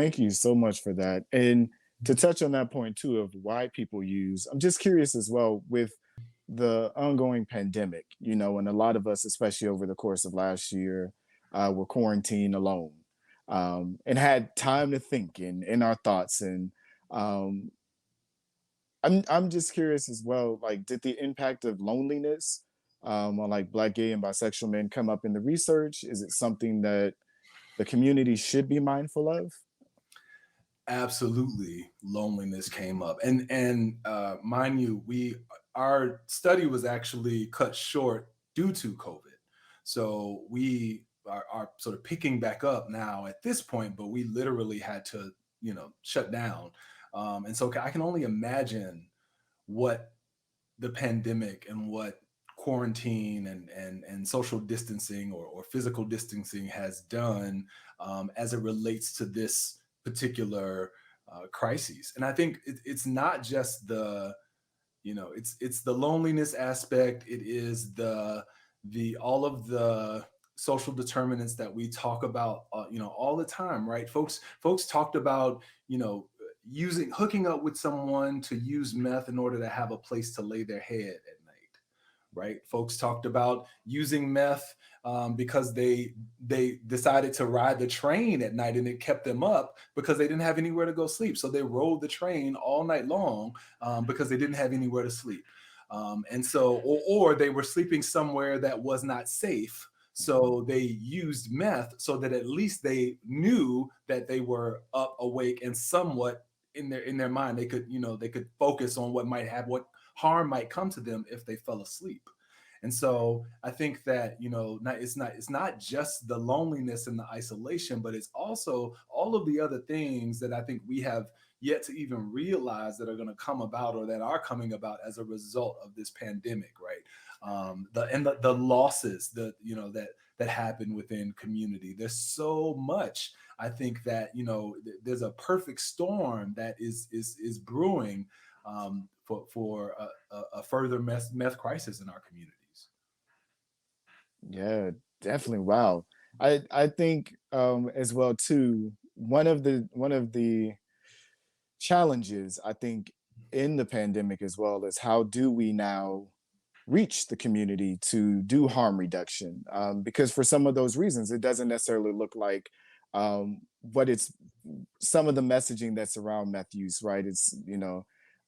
thank you so much for that. And to touch on that point too of why people use, I'm just curious as well with the ongoing pandemic, and a lot of us, especially over the course of last year, were quarantined alone, and had time to think in our thoughts. And um, I'm just curious as well, like, did the impact of loneliness on like Black, gay, and bisexual men come up in the research? Is it something that the community should be mindful of? Absolutely, loneliness came up, and mind you, we our study was actually cut short due to COVID, so we are sort of picking back up now at this point, but we literally had to shut down, and so I can only imagine what the pandemic and what quarantine and social distancing or physical distancing has done as it relates to this particular crises. And I think it's not just the it's the loneliness aspect. It is the all of the social determinants that we talk about all the time, right? Folks talked about using hooking up with someone to use meth in order to have a place to lay their head at night, right? Folks talked about using meth because they decided to ride the train at night and it kept them up because they didn't have anywhere to go sleep. So they rode the train all night long because they didn't have anywhere to sleep. And so, or they were sleeping somewhere that was not safe. So they used meth so that at least they knew that they were up, awake, and somewhat in their mind they could focus on what harm might come to them if they fell asleep. And so I think that it's not just the loneliness and the isolation, but it's also all of the other things that I think we have yet to even realize that are going to come about or that are coming about as a result of this pandemic, right? The losses that happen within community. There's so much. I think that there's a perfect storm that is brewing for a further meth crisis in our communities. Yeah, definitely. Wow. I think as well too, one of the challenges I think in the pandemic as well is how do we now reach the community to do harm reduction? Because for some of those reasons, it doesn't necessarily look like what it's some of the messaging that's around meth use, right? It's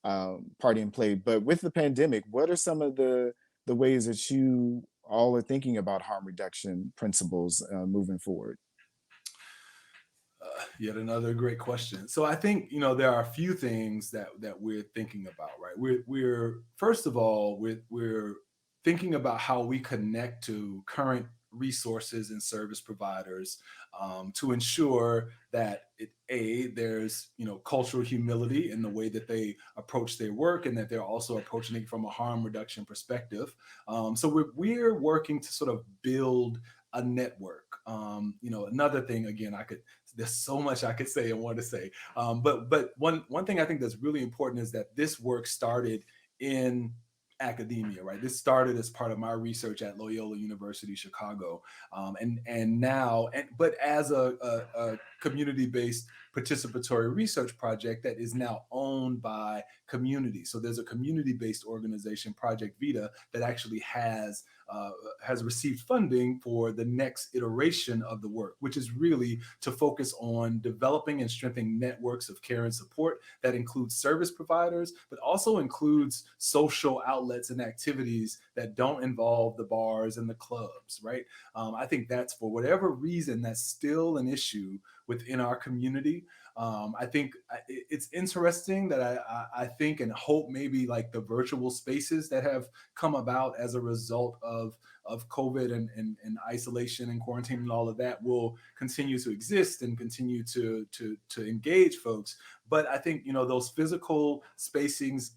party and play. But with the pandemic, what are some of the ways that you all are thinking about harm reduction principles moving forward? Yet another great question. So I think there are a few things that we're thinking about, right? We're first of all we're thinking about how we connect to current resources and service providers to ensure that there's cultural humility in the way that they approach their work and that they're also approaching it from a harm reduction perspective. So we're working to sort of build a network. Another thing, again, there's so much I could say and want to say. But one thing I think that's really important is that this work started in academia, right? This started as part of my research at Loyola University Chicago, but as a community-based participatory research project that is now owned by community. So there's a community-based organization, Project Vita, that actually has received funding for the next iteration of the work, which is really to focus on developing and strengthening networks of care and support that includes service providers, but also includes social outlets and activities that don't involve the bars and the clubs, right? I think that's, for whatever reason, that's still an issue within our community. I think it's interesting that I think and hope maybe like the virtual spaces that have come about as a result of COVID and isolation and quarantine and all of that will continue to exist and continue to engage folks. But I think those physical spaces,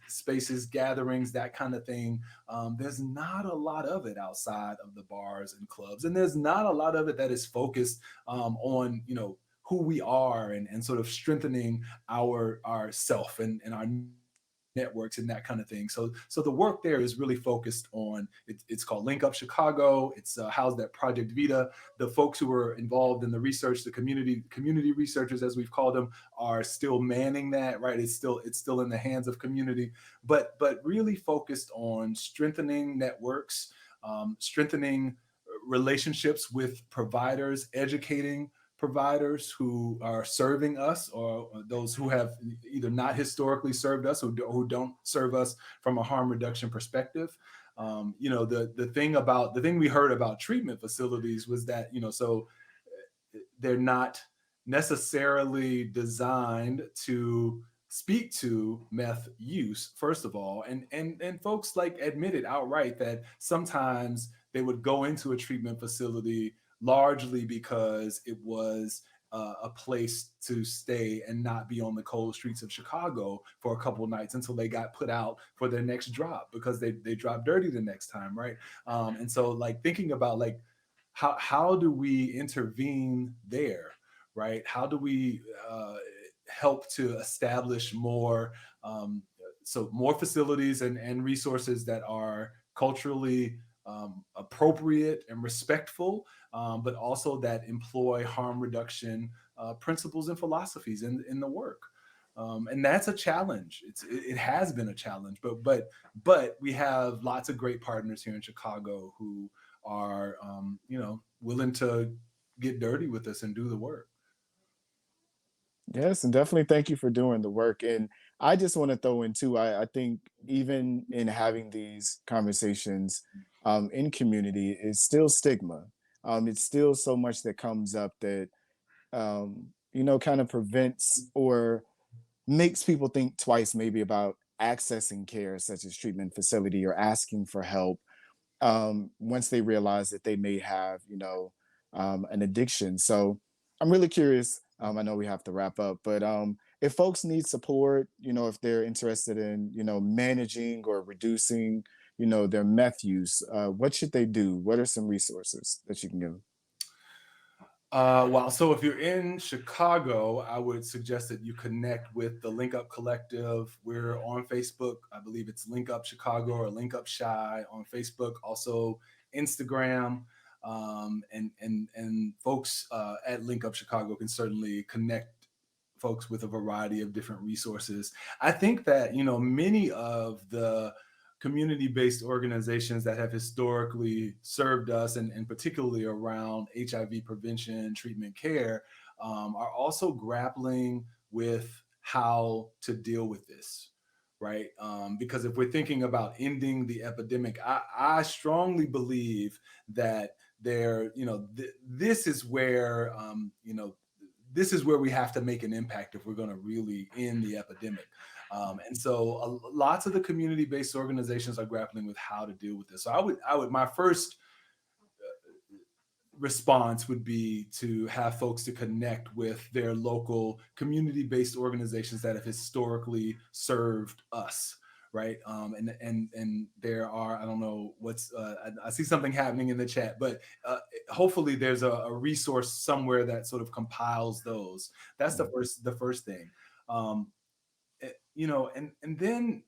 gatherings, that kind of thing. There's not a lot of it outside of the bars and clubs, and there's not a lot of it that is focused on who we are and sort of strengthening our self and our networks and that kind of thing. So the work there is really focused on it's called Link Up Chicago. It's housed at Project Vita. The folks who are involved in the research, the community researchers as we've called them, are still manning that. Right, it's still in the hands of community, but really focused on strengthening networks, strengthening relationships with providers, educating providers who are serving us, or those who have either not historically served us, who don't serve us from a harm reduction perspective. The thing we heard about treatment facilities was that, so they're not necessarily designed to speak to meth use, first of all, and folks like admitted outright that sometimes they would go into a treatment facility largely because it was a place to stay and not be on the cold streets of Chicago for a couple nights until they got put out for their next drop, because they dropped dirty the next time, right? And so, like, thinking about, like, how do we intervene there, right? How do we help to establish more facilities and resources that are culturally appropriate and respectful, but also that employ harm reduction principles and philosophies in the work. And that's a challenge. It has been a challenge, but we have lots of great partners here in Chicago who are willing to get dirty with us and do the work. Yes, and definitely thank you for doing the work. And I just want to throw in too, I think even in having these conversations in community is still stigma. It's still so much that comes up that kind of prevents or makes people think twice maybe about accessing care such as treatment facility or asking for help once they realize that they may have, an addiction. So I'm really curious. I know we have to wrap up, but if folks need support, if they're interested in, managing or reducing, their meth use, what should they do? What are some resources that you can give? Well, so if you're in Chicago, I would suggest that you connect with the Link Up Collective. We're on Facebook. I believe it's Link Up Chicago or Link Up Shy on Facebook. Also Instagram, and folks at Link Up Chicago can certainly connect folks with a variety of different resources. I think that, many of the community-based organizations that have historically served us, and particularly around HIV prevention, treatment, care, are also grappling with how to deal with this, right? Because if we're thinking about ending the epidemic, I strongly believe that this is where this is where we have to make an impact if we're going to really end the epidemic. And so lots of the community-based organizations are grappling with how to deal with this. So my first response would be to have folks to connect with their local community-based organizations that have historically served us, right? And there are, I don't know what's I see something happening in the chat, but hopefully there's a resource somewhere that sort of compiles those. That's the Mhm. first thing. um, and then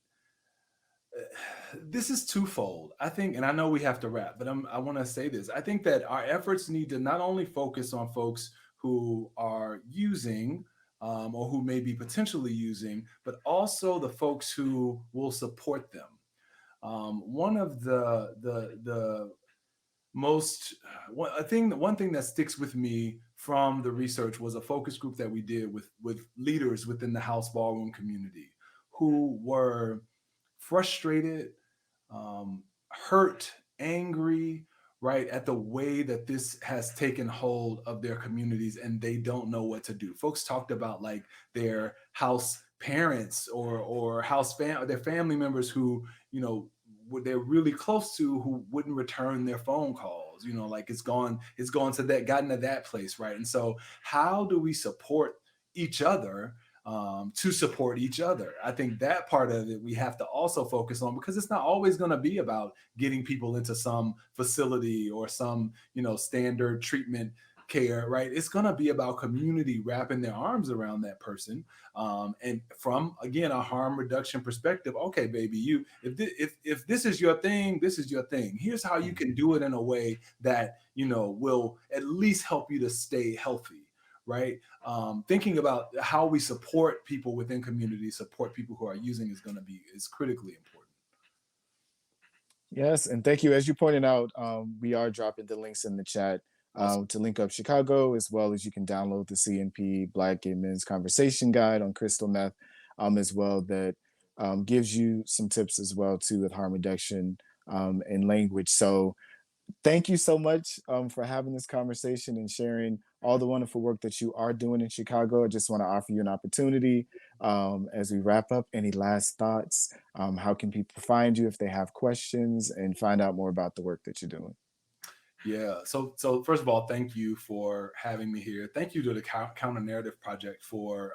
this is twofold, I think, and I know we have to wrap, but I want to say this. I think that our efforts need to not only focus on folks who are using, or who may be potentially using, but also the folks who will support them. One of the most one thing that sticks with me from the research was a focus group that we did with leaders within the house ballroom community who were frustrated, hurt, angry, right, at the way that this has taken hold of their communities, and they don't know what to do. Folks talked about, like, their house parents or their family members who, they're really close to, who wouldn't return their phone calls. Like, it's gone to that, gotten to that place, right? And so, how do we support each other, to support each other? I think that part of it we have to also focus on, because it's not always going to be about getting people into some facility or some, standard treatment care, right? It's going to be about community wrapping their arms around that person. And from, again, a harm reduction perspective, okay, baby, if this is your thing, this is your thing. Here's how you can Mhm. do it in a way that, will at least help you to stay healthy, right? Thinking about how we support people within community, support people who are using is critically important. Yes, and thank you. As you pointed out, we are dropping the links in the chat Awesome. to link up Chicago, as well as you can download the CNP Black Gay Men's Conversation Guide on crystal meth, as well, that gives you some tips as well too with harm reduction and language. So thank you so much for having this conversation and sharing all the wonderful work that you are doing in Chicago. I just want to offer you an opportunity as we wrap up. Any last thoughts? How can people find you if they have questions and find out more about the work that you're doing? Yeah. So first of all, thank you for having me here. Thank you to the Counter Narrative Project for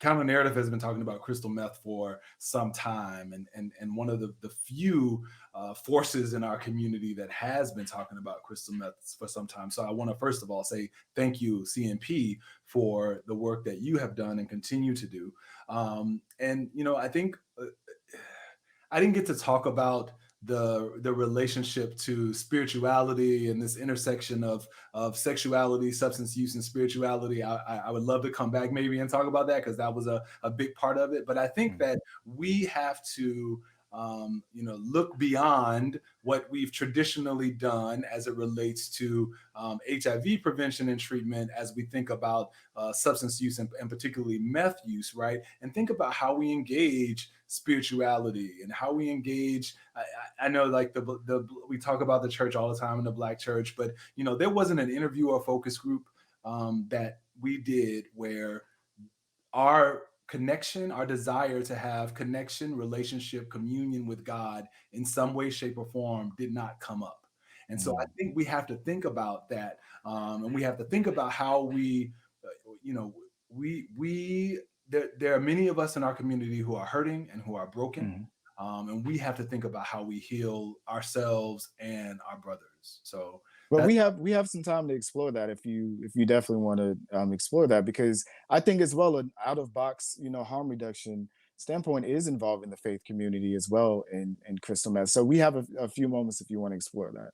Counter Narrative has been talking about crystal meth for some time, and one of the few forces in our community that has been talking about crystal meth for some time. So I want to first of all say thank you, CNP, for the work that you have done and continue to do. And I think I didn't get to talk about the relationship to spirituality and this intersection of sexuality, substance use, and spirituality. I would love to come back maybe and talk about that because that was a big part of it. But I think Mhm. that we have to look beyond what we've traditionally done as it relates to HIV prevention and treatment as we think about substance use and particularly meth use, right? And think about how we engage spirituality and how we engage. I know, like we talk about the church all the time in the Black church, but there wasn't an interview or focus group that we did where our connection, our desire to have connection, relationship, communion with God in some way, shape, or form did not come up. And so I Mhm. think we have to think about that, and we have to think about how you know, there are many of us in our community who are hurting and who are broken, Mhm. and we have to think about how we heal ourselves and our brothers. So But that's we have some time to explore that if you definitely want to explore that, because I think as well an out of box harm reduction standpoint is involving the faith community as well in crystal meth. So we have a few moments if you want to explore that.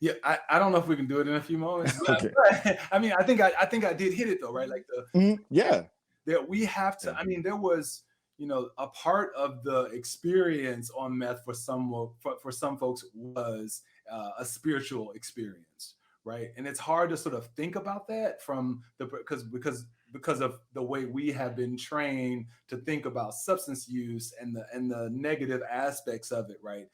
Yeah, I don't know if we can do it in a few moments, Okay. but I mean, I think I did hit it though, right? Like Mhm. Yeah. that we have to. Yeah. I mean, there was a part of the experience on meth for some folks was a spiritual experience, right? And it's hard to sort of think about that from the because of the way we have been trained to think about substance use and the negative aspects of it, right?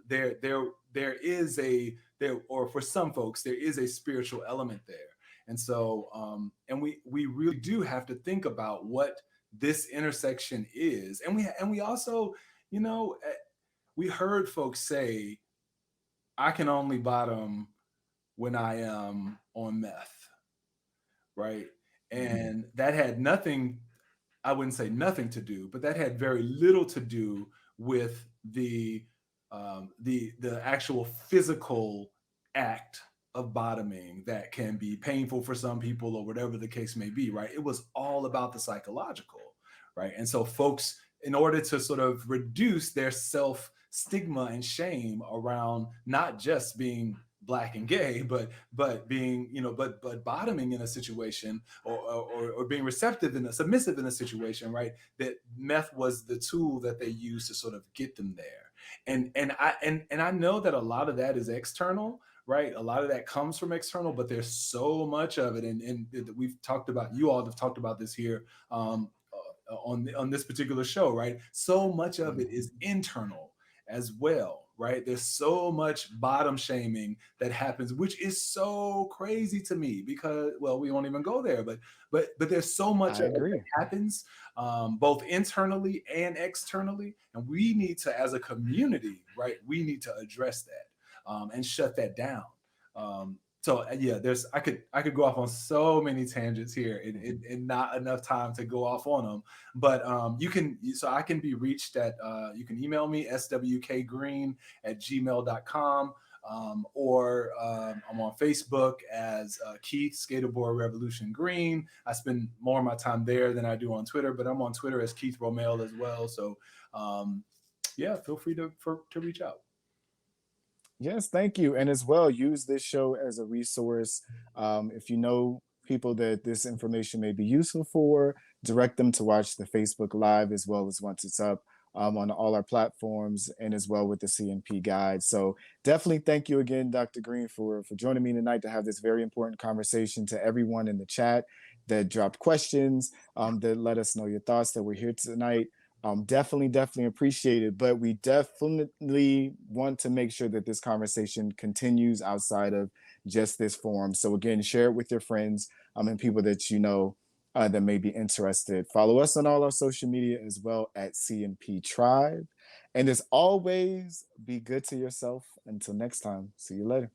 There is a there or for some folks there is a spiritual element there. And so, and we really do have to think about what this intersection is, and we also, you know, eh, we heard folks say, "I can only bottom when I am on meth," right? Mhm. And that had nothing, I wouldn't say nothing to do, but that had very little to do with the actual physical act of bottoming that can be painful for some people or whatever the case may be, right? It was all about the psychological, right? And so folks, in order to sort of reduce their self stigma and shame around not just being black and gay, but being, but bottoming in a situation or being receptive and submissive in a situation, right? That meth was the tool that they used to sort of get them there. And I know that a lot of that is external, right? A lot of that comes from external, but there's so much of it, and we've talked about, you all have talked about this here on this particular show, right? So much of it Mhm. is internal as well, right? There's so much bottom shaming that happens, which is so crazy to me because, well, we won't even go there, but there's so much I of it that agree. happens both internally and externally, and we need to, as a community, right? We need to address that and shut that down. So yeah, I could go off on so many tangents here Mhm. and not enough time to go off on them. But I can be reached at you can email me swkgreen@gmail.com. or I'm on Facebook as Keith Skaterboard Revolution Green. I spend more of my time there than I do on Twitter, but I'm on Twitter as Keith Romel as well. So yeah, feel free to reach out. Yes, thank you. And as well, use this show as a resource. If you know people that this information may be useful for, direct them to watch the Facebook Live as well as once it's up on all our platforms and as well with the CNP guide. So definitely thank you again, Dr. Green, for joining me tonight to have this very important conversation. To everyone in the chat that dropped questions, that let us know your thoughts, that we're here tonight. Definitely appreciate it. But we definitely want to make sure that this conversation continues outside of just this forum. So again, share it with your friends and people that you know that may be interested. Follow us on all our social media as well at CNP Tribe. And as always, be good to yourself. Until next time, see you later.